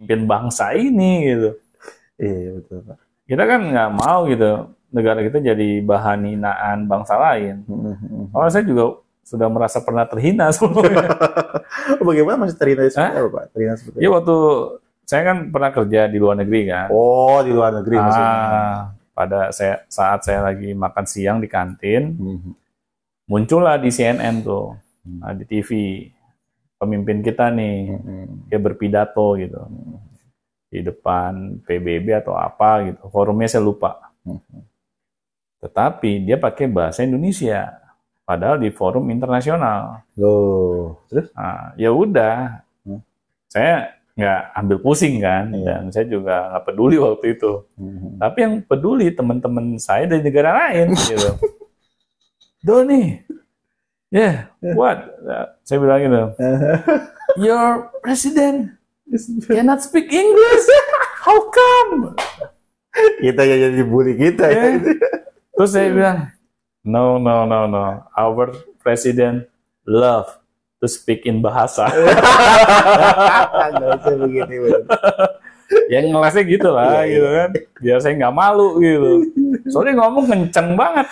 pemimpin bangsa ini gitu. Iya betul Pak. Kita kan nggak mau gitu negara kita jadi bahan hinaan bangsa lain. Oh, saya juga sudah merasa pernah terhina sebelumnya. Bagaimana masih terhina seperti apa Pak? Terhina seperti Ya apa? waktu saya kan pernah kerja di luar negeri kan. Oh di luar negeri maksudnya. Pada saat saya lagi makan siang di kantin, muncullah di CNN tuh, di TV, pemimpin kita nih, dia berpidato gitu. Di depan PBB atau apa gitu, forumnya saya lupa. Tetapi dia pakai bahasa Indonesia, padahal di forum internasional. Loh, terus? Nah, ya udah, saya nggak ambil pusing kan, dan saya juga nggak peduli waktu itu. Tapi yang peduli teman-teman saya dari negara lain, gitu. Doni, what? Saya bilang gitu, your president cannot speak English. How come? Kita ya jadi bully kita ya. Terus saya bilang, no. Our president love to speak in bahasa. Nggak usah begitu. Yang ngelasnya gitu lah, gitu kan. Biar saya nggak malu gitu. Soalnya ngomong kenceng banget.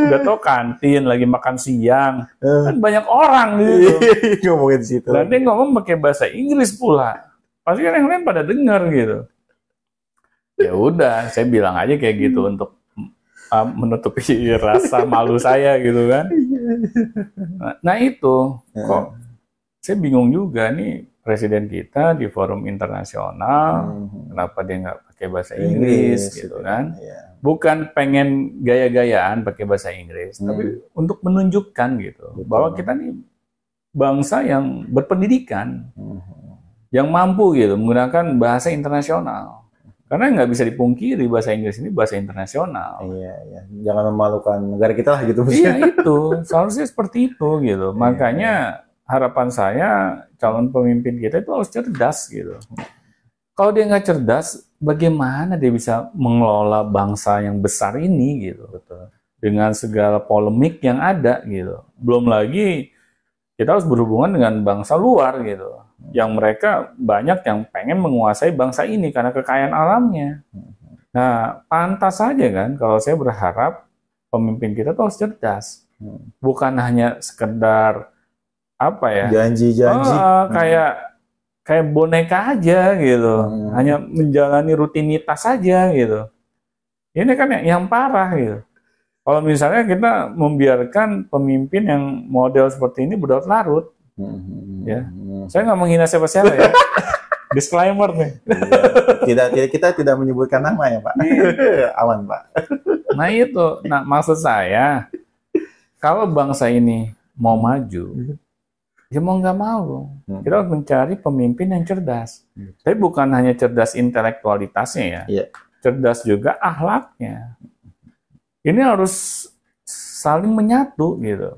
Udah tau kantin, lagi makan siang. Kan banyak orang gitu. Ngomongin situ. Dan dia ngomong pakai bahasa Inggris pula. Pasti kan yang lain pada denger gitu. Ya udah, saya bilang aja kayak gitu untuk menutupi rasa malu saya gitu kan. Nah itu kok saya bingung juga nih, presiden kita di forum internasional kenapa dia nggak pakai bahasa Inggris gitu kan. Bukan pengen gaya-gayaan pakai bahasa Inggris, tapi untuk menunjukkan gitu bahwa kita nih bangsa yang berpendidikan, yang mampu gitu menggunakan bahasa internasional. Karena nggak bisa dipungkiri bahasa Inggris ini bahasa internasional. Iya. Jangan memalukan negara kita lah gitu. Iya itu, seharusnya seperti itu gitu. Makanya harapan saya calon pemimpin kita itu harus cerdas gitu. Kalau dia nggak cerdas, bagaimana dia bisa mengelola bangsa yang besar ini gitu. Betul. Dengan segala polemik yang ada gitu. Belum lagi kita harus berhubungan dengan bangsa luar gitu. Yang mereka banyak yang pengen menguasai bangsa ini karena kekayaan alamnya. Nah, pantas saja kan kalau saya berharap pemimpin kita tuh harus cerdas. Bukan hanya sekedar apa ya? Janji-janji. Kayak boneka aja gitu. Hanya menjalani rutinitas saja gitu. Ini kan yang parah gitu. Kalau misalnya kita membiarkan pemimpin yang model seperti ini berlarut-larut, ya, saya nggak menghina siapa-siapa ya. Disclaimer nih. Kita tidak menyebutkan nama ya Pak. Aman Pak. Nah maksud saya, kalau bangsa ini mau maju, ya mau nggak mau, kita harus mencari pemimpin yang cerdas. Tapi bukan hanya cerdas intelektualitasnya ya, cerdas juga akhlaknya. Ini harus saling menyatu gitu.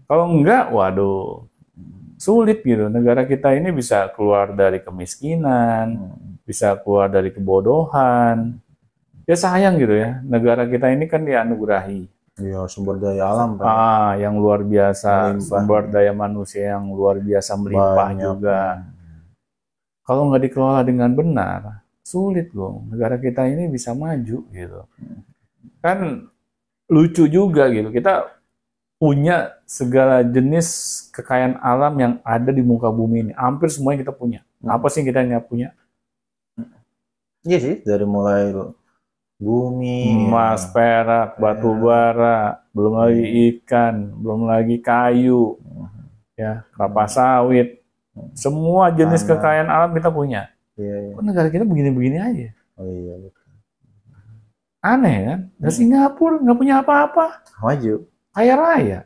Kalau enggak, waduh, sulit gitu. Negara kita ini bisa keluar dari kemiskinan, bisa keluar dari kebodohan. Ya sayang gitu ya. Negara kita ini kan dianugerahi. Iya, sumber daya alam Pak. Yang luar biasa, melimpah. Sumber daya manusia yang luar biasa melimpah juga. Kalau nggak dikelola dengan benar, sulit dong. Negara kita ini bisa maju gitu. Kan lucu juga gitu, kita punya segala jenis kekayaan alam yang ada di muka bumi ini, hampir semuanya kita punya. Apa sih kita nggak punya? Iya sih, dari mulai bumi, emas, perak, batu bara, belum lagi ikan, belum lagi kayu, ya, kelapa sawit, semua jenis kekayaan alam kita punya. Kok negara kita begini-begini aja? Oh iya. Aneh kan? Dan Singapura nggak punya apa-apa. Maju. Kaya raya.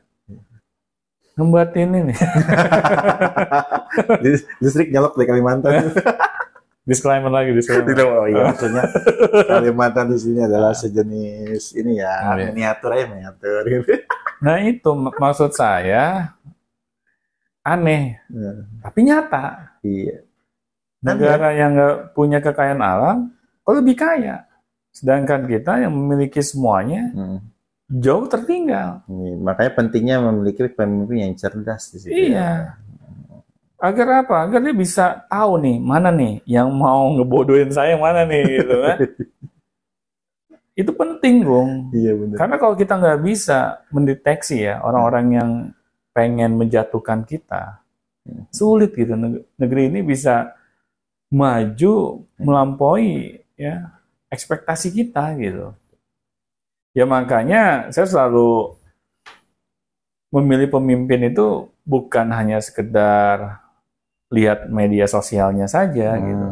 Ngembatin ini. Listrik nyalok dari Kalimantan. Disclaimer lagi. Oh iya, maksudnya Kalimantan di sini adalah sejenis ini ya, miniatur. Nah itu maksud saya aneh, tapi nyata. Iya. Negara yang nggak punya kekayaan alam, kok lebih kaya. Sedangkan kita yang memiliki semuanya jauh tertinggal. Makanya pentingnya memiliki pemimpin yang cerdas di situ. Iya. Agar apa? Agar dia bisa tahu nih, mana nih yang mau ngebodohin saya, mana nih, gitu kan. Itu penting, Bung. Iya benar. Karena kalau kita nggak bisa mendeteksi ya orang-orang yang pengen menjatuhkan kita, sulit gitu. Negeri ini bisa maju melampaui ya ekspektasi kita gitu. Ya makanya saya selalu memilih pemimpin itu bukan hanya sekedar lihat media sosialnya saja gitu.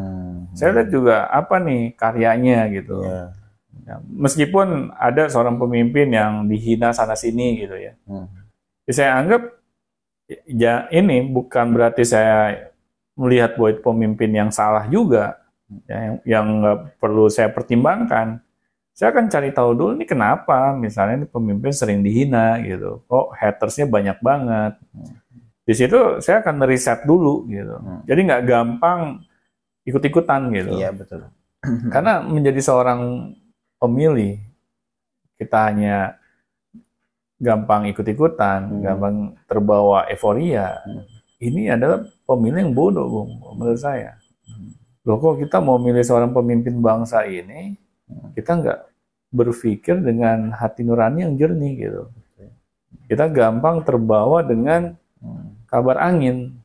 Saya lihat juga apa nih karyanya gitu. Iya. Ya, meskipun ada seorang pemimpin yang dihina sana sini gitu ya. Ya, saya anggap ya ini bukan berarti saya melihat bahwa itu pemimpin yang salah juga, ya, yang nggak perlu saya pertimbangkan. Saya akan cari tahu dulu ini kenapa, misalnya ini pemimpin sering dihina gitu, kok hatersnya banyak banget. Di situ saya akan riset dulu gitu. Jadi nggak gampang ikut-ikutan gitu. Iya betul. Karena menjadi seorang pemilih kita hanya gampang ikut-ikutan, gampang terbawa euforia. Ini adalah pemilih yang bodoh, Bung, menurut saya. Loh kok kita mau milih seorang pemimpin bangsa ini, kita nggak berpikir dengan hati nurani yang jernih gitu. Kita gampang terbawa dengan kabar angin.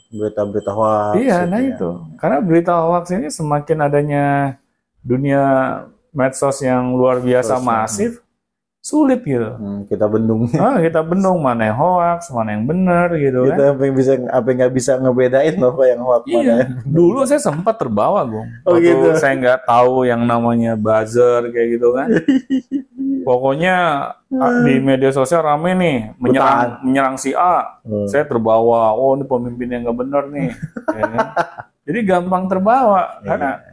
Berita-berita hoax. Iya, nah itu. Karena berita hoax ini semakin adanya dunia medsos yang luar biasa masif, sulit gitu. Kita bendung. Kita bendung mana yang hoax, mana yang benar gitu Kita kan. apa yang nggak bisa ngebedain apa yang hoax mana. Iya. Dulu saya sempat terbawa, Bung. Oh, Waktu gitu. saya nggak tahu yang namanya buzzer kayak gitu kan. Pokoknya di media sosial rame nih menyerang si A. Saya terbawa, oh ini pemimpin yang nggak benar nih. Ya kan? Jadi gampang terbawa karena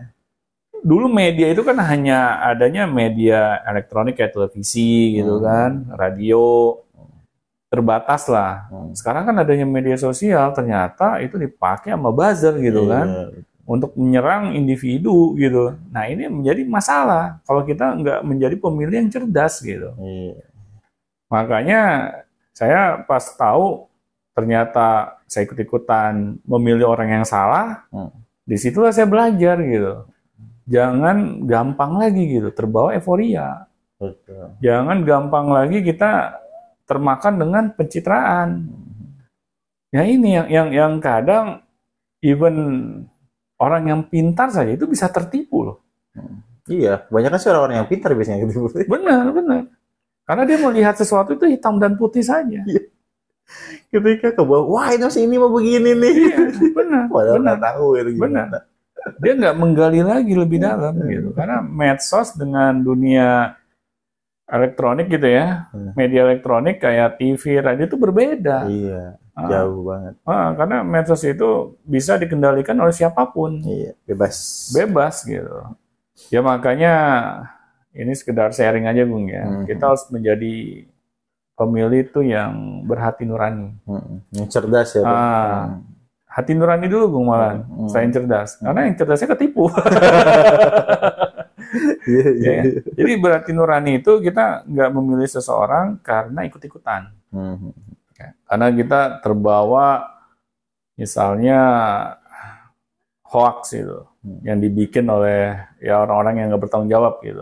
dulu media itu kan hanya adanya media elektronik kayak televisi gitu kan, radio, terbatas lah. Sekarang kan adanya media sosial, ternyata itu dipakai sama buzzer gitu kan, untuk menyerang individu gitu. Nah ini menjadi masalah kalau kita nggak menjadi pemilih yang cerdas gitu. Makanya saya pas tahu ternyata saya ikut-ikutan memilih orang yang salah, disitulah saya belajar gitu. Jangan gampang lagi gitu, terbawa euforia. Betul. Jangan gampang lagi kita termakan dengan pencitraan. Ya ini yang kadang even orang yang pintar saja itu bisa tertipu loh. Iya, banyak kan sih orang-orang yang pintar biasanya gitu. Benar. Karena dia melihat sesuatu itu hitam dan putih saja. Ketika ke bawah, wah ini mau begini nih. Iya, benar. Padahal nggak tahu itu gimana. Benar. Dia nggak menggali lagi lebih dalam gitu. Karena medsos dengan dunia elektronik gitu ya, media elektronik kayak TV, radio itu berbeda. Iya, jauh banget. Karena medsos itu bisa dikendalikan oleh siapapun. Iya, bebas gitu. Ya makanya ini sekedar sharing aja, Bung ya. Kita harus menjadi pemilih itu yang berhati nurani. Yang cerdas ya. Hati nurani dulu, Bung, malah. Selain cerdas. Karena yang cerdasnya ketipu. Ya. Jadi berhati nurani itu kita nggak memilih seseorang karena ikut-ikutan. Karena kita terbawa misalnya hoax itu yang dibikin oleh ya orang-orang yang nggak bertanggung jawab gitu.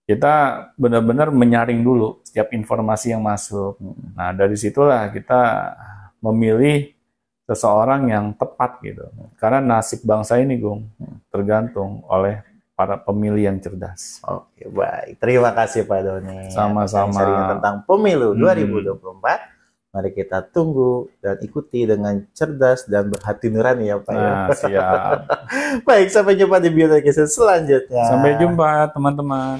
Kita benar-benar menyaring dulu setiap informasi yang masuk. Nah dari situlah kita memilih seseorang yang tepat gitu. Karena nasib bangsa ini, Gung, tergantung oleh para pemilih yang cerdas. Oke, baik. Terima kasih Pak Doni. Sama-sama. Sharing tentang pemilu 2024. Mari kita tunggu dan ikuti dengan cerdas dan berhati nurani ya Pak. Nah, siap. Baik, sampai jumpa di Biotekis selanjutnya. Sampai jumpa teman-teman.